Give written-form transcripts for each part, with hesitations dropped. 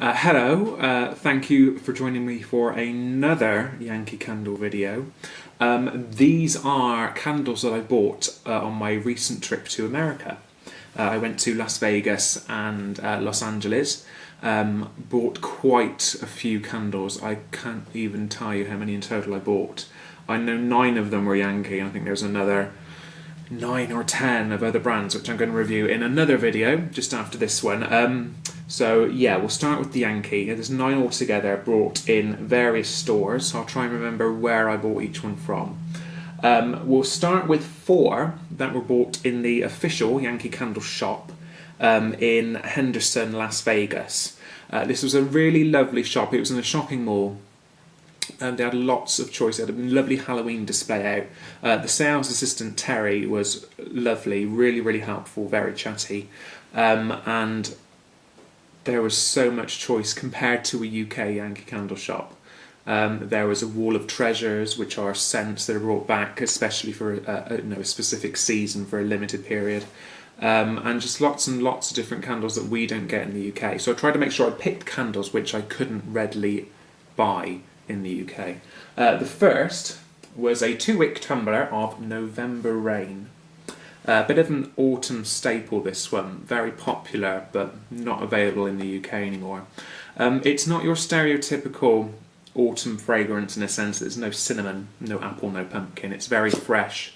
Hello, thank you for joining me for another Yankee Candle video. These are candles that I bought on my recent trip to America. I went to Las Vegas and Los Angeles, bought quite a few candles. I can't even tell you how many in total I bought. I know 9 of them were Yankee, and I think there's another 9 or 10 of other brands which I'm going to review in another video just after this one. So yeah, we'll start with the Yankee. There's 9 altogether, brought in various stores, so I'll try and remember where I bought each one from. We'll start with 4 that were bought in the official Yankee Candle shop in Henderson, Las Vegas. This was a really lovely shop. It was in a shopping mall. They had lots of choice. They had a lovely Halloween display out. The sales assistant, Terry, was lovely, really helpful, very chatty. And there was so much choice compared to a UK Yankee Candle shop. There was a wall of treasures, which are scents that are brought back, especially for a specific season for a limited period. And just lots and lots of different candles that we don't get in the UK. So I tried to make sure I picked candles which I couldn't readily buy in the UK. The first was a 2-wick tumbler of November Rain. A bit of an autumn staple, this one. Very popular, but not available in the UK anymore. It's not your stereotypical autumn fragrance in a sense. There's no cinnamon, no apple, no pumpkin. It's very fresh,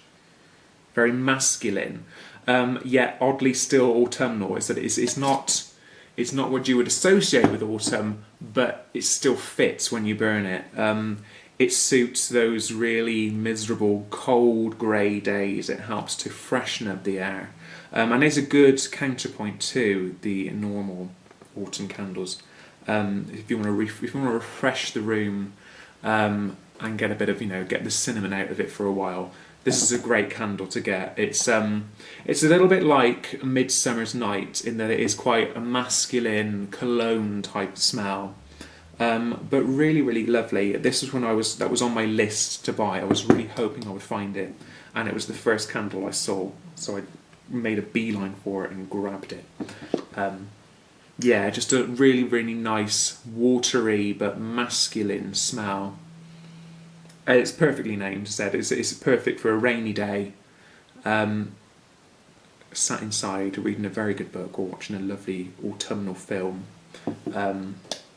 very masculine, yet oddly still autumnal. It's not what you would associate with autumn, but it still fits when you burn it. It suits those really miserable, cold, grey days. It helps to freshen up the air. And it's a good counterpoint to the normal autumn candles. If you want to refresh the room and get a bit of, get the cinnamon out of it for a while, this is a great candle to get. It's a little bit like Midsummer's Night in that it is quite a masculine cologne type smell. But really lovely. This was that was on my list to buy. I was really hoping I would find it, and it was the first candle I saw, so I made a beeline for it and grabbed it. Yeah, just a really nice, watery but masculine smell. It's perfectly named, said. It's perfect for a rainy day. Sat inside reading a very good book or watching a lovely autumnal film.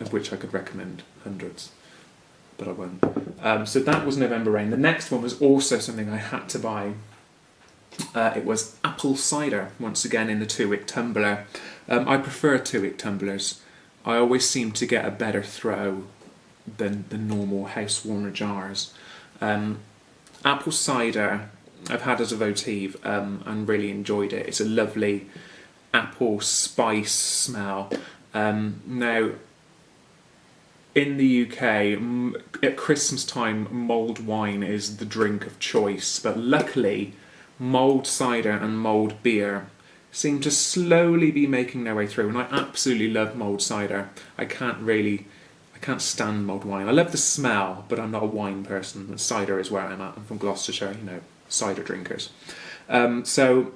Of which I could recommend hundreds, but I won't. So that was November Rain. The next one was also something I had to buy. It was apple cider, once again in the 2-wick tumbler. I prefer 2-wick tumblers. I always seem to get a better throw than the normal house warmer jars. Apple cider I've had as a votive and really enjoyed it. It's a lovely apple spice smell. Now, in the UK, at Christmas time, mulled wine is the drink of choice, but luckily, mulled cider and mulled beer seem to slowly be making their way through, and I absolutely love mulled cider. I can't stand mulled wine. I love the smell, but I'm not a wine person. Cider is where I'm at. I'm from Gloucestershire, cider drinkers. So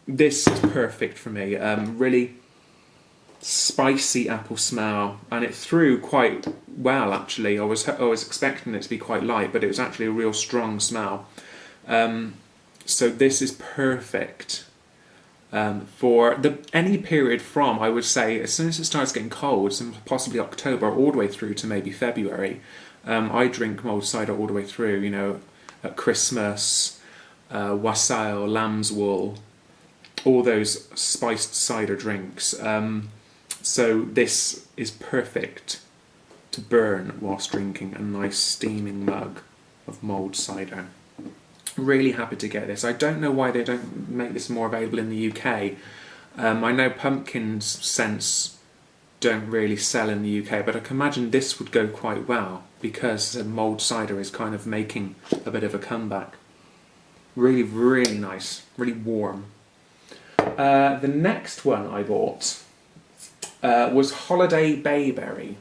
this is perfect for me. Really spicy apple smell, and it threw quite well actually. I was expecting it to be quite light, but it was actually a real strong smell. So this is perfect for any period from, I would say, as soon as it starts getting cold, so possibly October all the way through to maybe February. I drink mulled cider all the way through, at Christmas, wassail, lamb's wool, all those spiced cider drinks. So this is perfect to burn whilst drinking a nice steaming mug of mulled cider. Really happy to get this. I don't know why they don't make this more available in the UK. I know pumpkin scents don't really sell in the UK, but I can imagine this would go quite well because mulled cider is kind of making a bit of a comeback. Really nice, really warm. The next one I bought was Holiday Bayberry.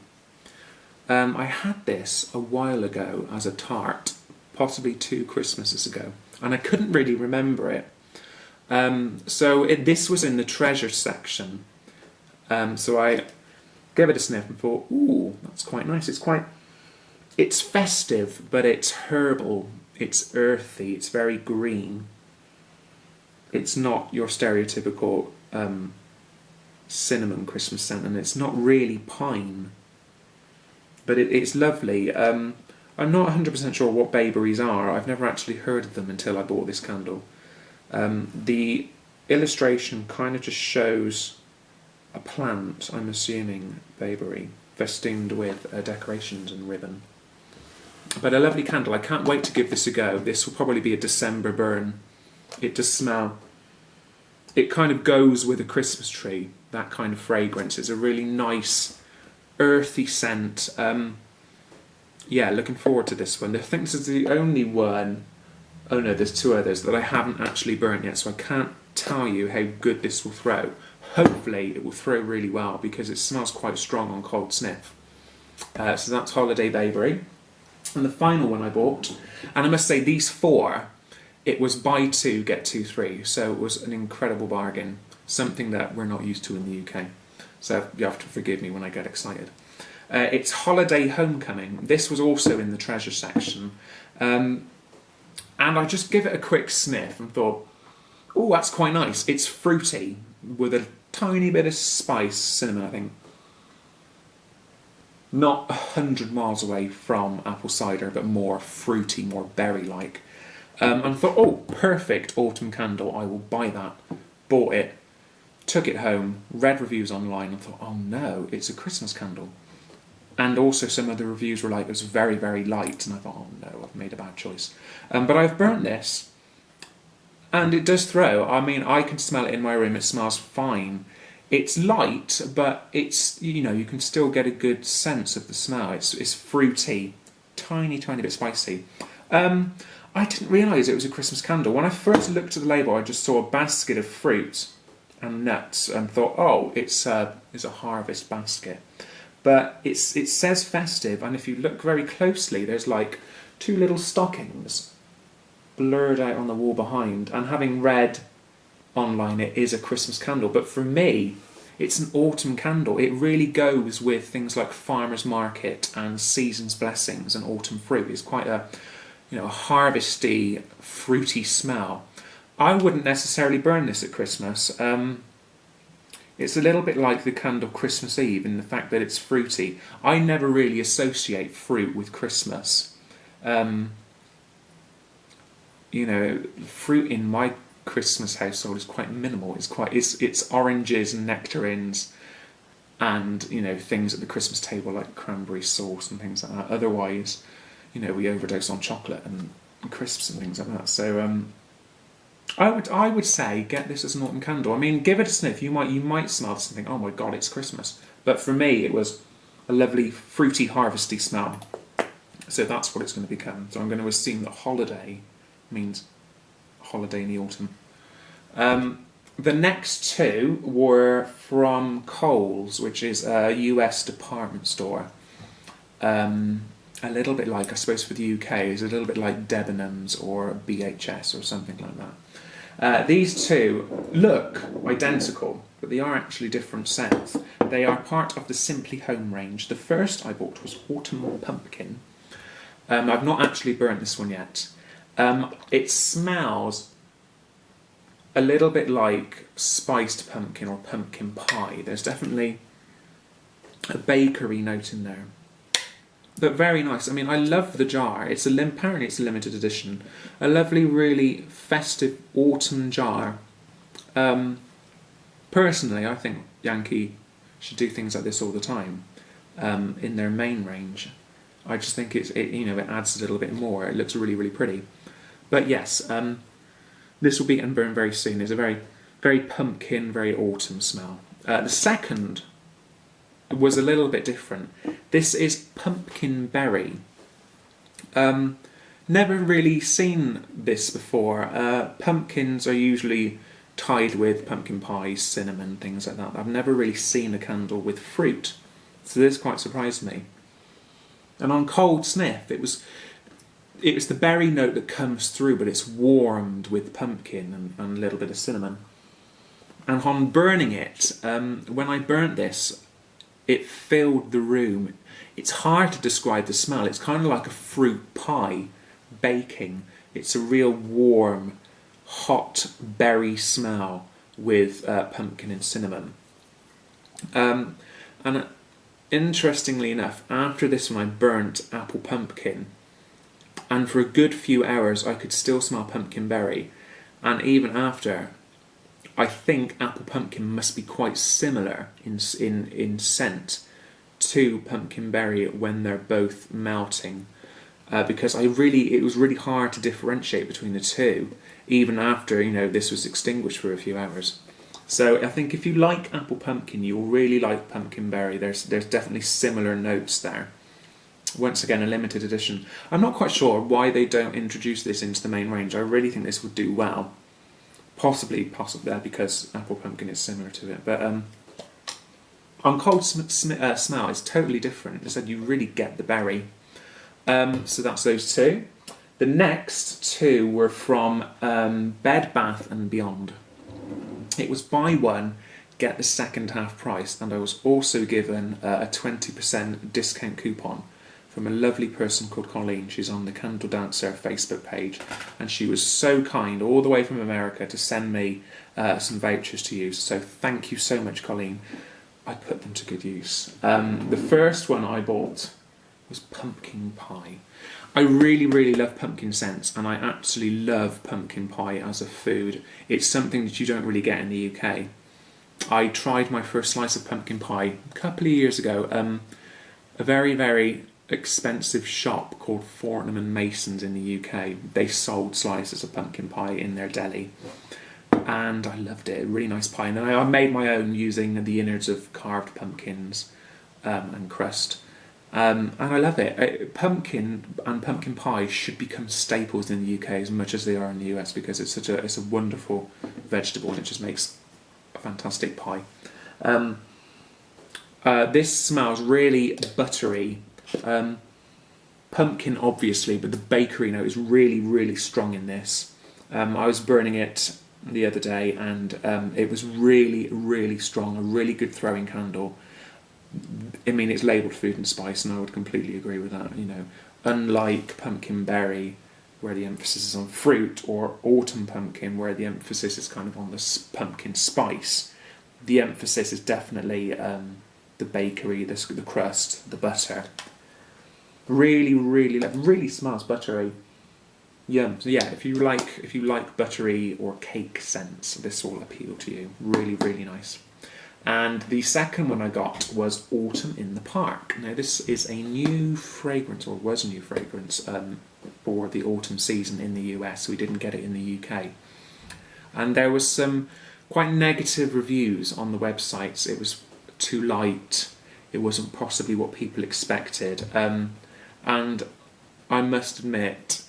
I had this a while ago as a tart, possibly 2 Christmases ago, and I couldn't really remember it. This was in the treasure section. So Gave it a sniff and thought, ooh, that's quite nice. It's festive, but it's herbal, it's earthy, it's very green. It's not your stereotypical cinnamon Christmas scent, and it's not really pine. But it's lovely. I'm not 100% sure what bayberries are. I've never actually heard of them until I bought this candle. The illustration kind of just shows a plant, I'm assuming bayberry, festooned with decorations and ribbon. But a lovely candle. I can't wait to give this a go. This will probably be a December burn. It does smell. It kind of goes with a Christmas tree, that kind of fragrance. It's a really nice, earthy scent. Yeah, looking forward to this one. I think this is the only one, oh no, there's two others that I haven't actually burnt yet, so I can't tell you how good this will throw. Hopefully it will throw really well because it smells quite strong on cold sniff. So that's Holiday Bayberry. And the final one I bought, and I must say these four, it was buy two, get two free. So it was an incredible bargain, something that we're not used to in the UK. So you have to forgive me when I get excited. It's Holiday Homecoming. This was also in the treasure section. And I just give it a quick sniff and thought, oh, that's quite nice. It's fruity with a tiny bit of spice, cinnamon, I think. Not 100 miles away from apple cider, but more fruity, more berry-like. And I thought, oh, perfect autumn candle. I will buy that. Bought it, took it home, read reviews online, and thought, oh no, it's a Christmas candle. And also some of the reviews were like, it was very, very light. And I thought, oh no, I've made a bad choice. But I've burnt this, and it does throw. I mean, I can smell it in my room. It smells fine. It's light, but it's, you know, you can still get a good sense of the smell. It's fruity, tiny, tiny bit spicy. I didn't realise it was a Christmas candle. When I first looked at the label, I just saw a basket of fruit and nuts and thought, oh, it's a harvest basket. But it says festive, and if you look very closely, there's like two little stockings blurred out on the wall behind. And having read online, it is a Christmas candle, but for me it's an autumn candle. It really goes with things like farmers market and season's blessings and autumn fruit. It's quite a, you know, a harvesty, fruity smell. I wouldn't necessarily burn this at Christmas. It's a little bit like the candle Christmas Eve in the fact that it's fruity. I never really associate fruit with Christmas. You know, fruit in my Christmas household is quite minimal. It's oranges and nectarines, and you know, things at the Christmas table like cranberry sauce and things like that. Otherwise, you know, we overdose on chocolate and crisps and things like that. So I would say get this as an autumn candle. I mean, give it a sniff. You might smell this and think, oh my god, it's Christmas. But for me, it was a lovely fruity, harvesty smell. So that's what it's going to become. So I'm going to assume that holiday means holiday in the autumn. The next two were from Kohl's, which is a US department store. A little bit like, I suppose for the UK, is a little bit like Debenhams or BHS or something like that. These two look identical, but they are actually different scents. They are part of the Simply Home range. The first I bought was Autumn Pumpkin. I've not actually burnt this one yet. It smells a little bit like spiced pumpkin or pumpkin pie. There's definitely a bakery note in there. But very nice. I mean, I love the jar. Apparently it's a limited edition. A lovely, really festive autumn jar. Personally, I think Yankee should do things like this all the time in their main range. I just think it adds a little bit more. It looks really, really pretty. But yes, this will be unburned very soon. It's a very, very pumpkin, very autumn smell. The second was a little bit different. This is Pumpkin Berry. Never really seen this before. Pumpkins are usually tied with pumpkin pies, cinnamon, things like that. I've never really seen a candle with fruit, so this quite surprised me. And on cold sniff, it was the berry note that comes through, but it's warmed with pumpkin and a little bit of cinnamon. And on burning it, when I burnt this, it filled the room. It's hard to describe the smell. It's kind of like a fruit pie baking. It's a real warm, hot berry smell with pumpkin and cinnamon. And interestingly enough, after this one I burnt apple pumpkin, and for a good few hours I could still smell pumpkin berry. And even after, I think apple pumpkin must be quite similar in scent to pumpkin berry when they're both melting, because it was really hard to differentiate between the two, even after this was extinguished for a few hours. So I think if you like apple pumpkin, you'll really like pumpkin berry. There's definitely similar notes there. Once again, a limited edition. I'm not quite sure why they don't introduce this into the main range. I really think this would do well. Possibly because apple pumpkin is similar to it. But on cold smell, it's totally different. As I said, you really get the berry. So that's those two. The next two were from Bed Bath & Beyond. It was buy one, get the second half price, and I was also given a 20% discount coupon from a lovely person called Colleen. She's on the Candle Dancer Facebook page, and she was so kind all the way from America to send me some vouchers to use. So thank you so much, Colleen. I put them to good use. The first one I bought was pumpkin pie. I really, really love pumpkin scents, and I absolutely love pumpkin pie as a food. It's something that you don't really get in the UK. I tried my first slice of pumpkin pie a couple of years ago. A very, very expensive shop called Fortnum & Mason's in the UK. They sold slices of pumpkin pie in their deli, and I loved it. Really nice pie. And I made my own using the innards of carved pumpkins and crust. And I love it. Pumpkin and pumpkin pie should become staples in the UK as much as they are in the US, because it's a wonderful vegetable, and it just makes a fantastic pie. This smells really buttery. Pumpkin, obviously, but the bakery note is really, really strong in this. I was burning it the other day, and it was really, really strong. A really good throwing candle. I mean, it's labelled food and spice, and I would completely agree with that. Unlike pumpkin berry, where the emphasis is on fruit, or autumn pumpkin, where the emphasis is kind of on the pumpkin spice, the emphasis is definitely the bakery, the crust, the butter. Really, really, really smells buttery. Yum. So yeah, if you like buttery or cake scents, this will appeal to you. Really, really nice. And the second one I got was Autumn in the Park. Now this is a new fragrance, or was a new fragrance, for the autumn season in the US. We didn't get it in the UK. And there was some quite negative reviews on the websites. It was too light. It wasn't possibly what people expected. And I must admit,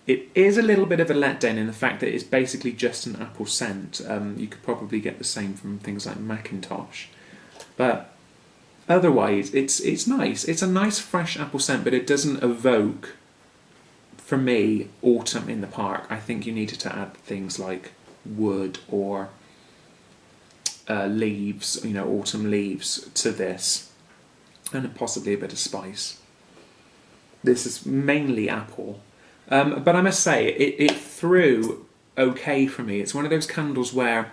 it is a little bit of a letdown in the fact that it's basically just an apple scent. You could probably get the same from things like Macintosh. But otherwise, it's nice. It's a nice fresh apple scent, but it doesn't evoke, for me, autumn in the park. I think you needed to add things like wood or leaves, autumn leaves to this, and possibly a bit of spice. This is mainly apple. But I must say, it threw okay for me. It's one of those candles where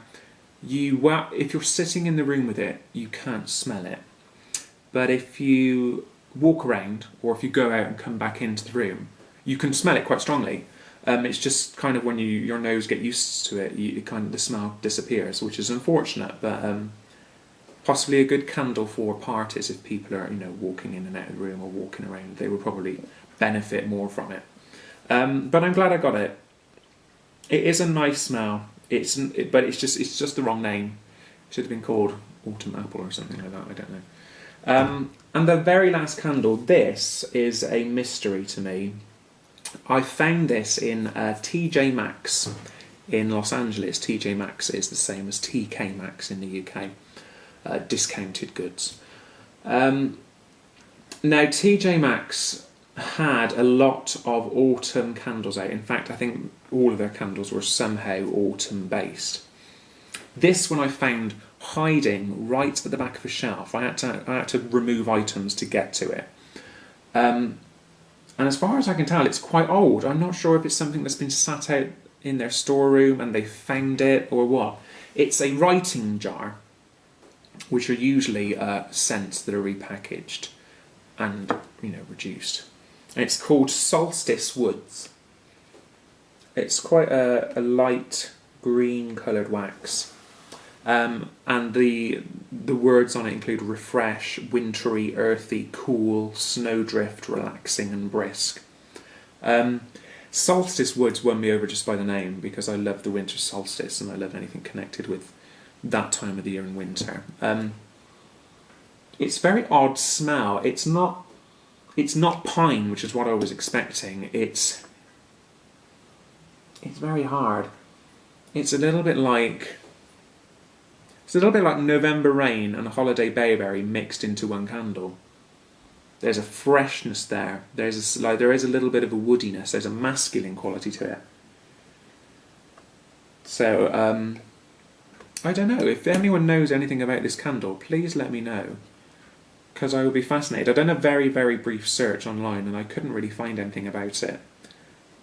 if you're sitting in the room with it, you can't smell it. But if you walk around, or if you go out and come back into the room, you can smell it quite strongly. It's just kind of when your nose get used to it, the smell disappears, which is unfortunate. But possibly a good candle for parties if people are walking in and out of the room or walking around. They would probably benefit more from it. But I'm glad I got it. It is a nice smell. But it's just the wrong name. It should have been called Autumn Apple or something like that. I don't know. And the very last candle. This is a mystery to me. I found this in TJ Maxx in Los Angeles. TJ Maxx is the same as TK Maxx in the UK. Discounted goods. Now TJ Maxx had a lot of autumn candles out. In fact, I think all of their candles were somehow autumn based. This one I found hiding right at the back of a shelf. I had to remove items to get to it. And as far as I can tell, it's quite old. I'm not sure if it's something that's been sat out in their storeroom and they found it or what. It's a writing jar, which are usually scents that are repackaged and, reduced. And it's called Soulstice Woods. It's quite a light green coloured wax. And the words on it include refresh, wintry, earthy, cool, snowdrift, relaxing and brisk. Soulstice Woods won me over just by the name, because I love the winter solstice and I love anything connected with that time of the year in winter. It's a very odd smell. It's not pine, which is what I was expecting. It's very hard. It's a little bit like November rain and holiday bayberry mixed into one candle. There's a freshness there. There is a little bit of a woodiness. There's a masculine quality to it. So I don't know, if anyone knows anything about this candle, please let me know, because I would be fascinated. I've done a very, very brief search online and I couldn't really find anything about it.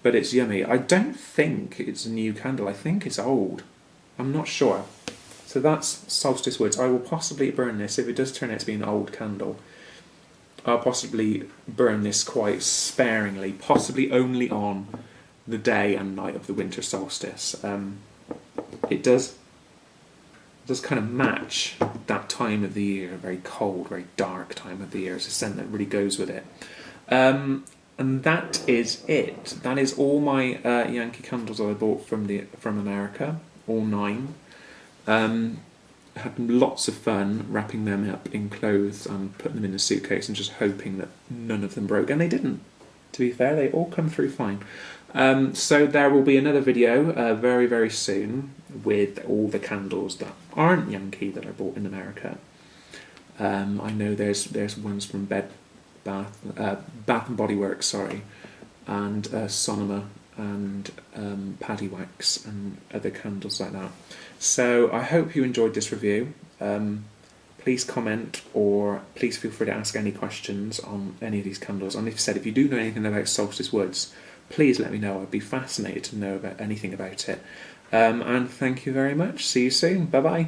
But it's yummy. I don't think it's a new candle. I think it's old. I'm not sure. So that's Soulstice Woods. I will possibly burn this. If it does turn out to be an old candle, I'll possibly burn this quite sparingly, possibly only on the day and night of the winter solstice. It does kind of match that time of the year, a very cold, very dark time of the year. It's a scent that really goes with it. And that is it. That is all my Yankee candles that I bought from America, all 9. Had lots of fun wrapping them up in clothes and putting them in a suitcase and just hoping that none of them broke. And they didn't. To be fair, they all come through fine. So there will be another video very, very soon with all the candles that aren't Yankee that I bought in America. I know there's ones from Bath and Body Works, sorry, and Sonoma and Paddy Wax and other candles like that. So I hope you enjoyed this review. Please comment, or please feel free to ask any questions on any of these candles. And if you do know anything about Soulstice Woods, please let me know. I'd be fascinated to know about anything about it. And thank you very much. See you soon. Bye bye.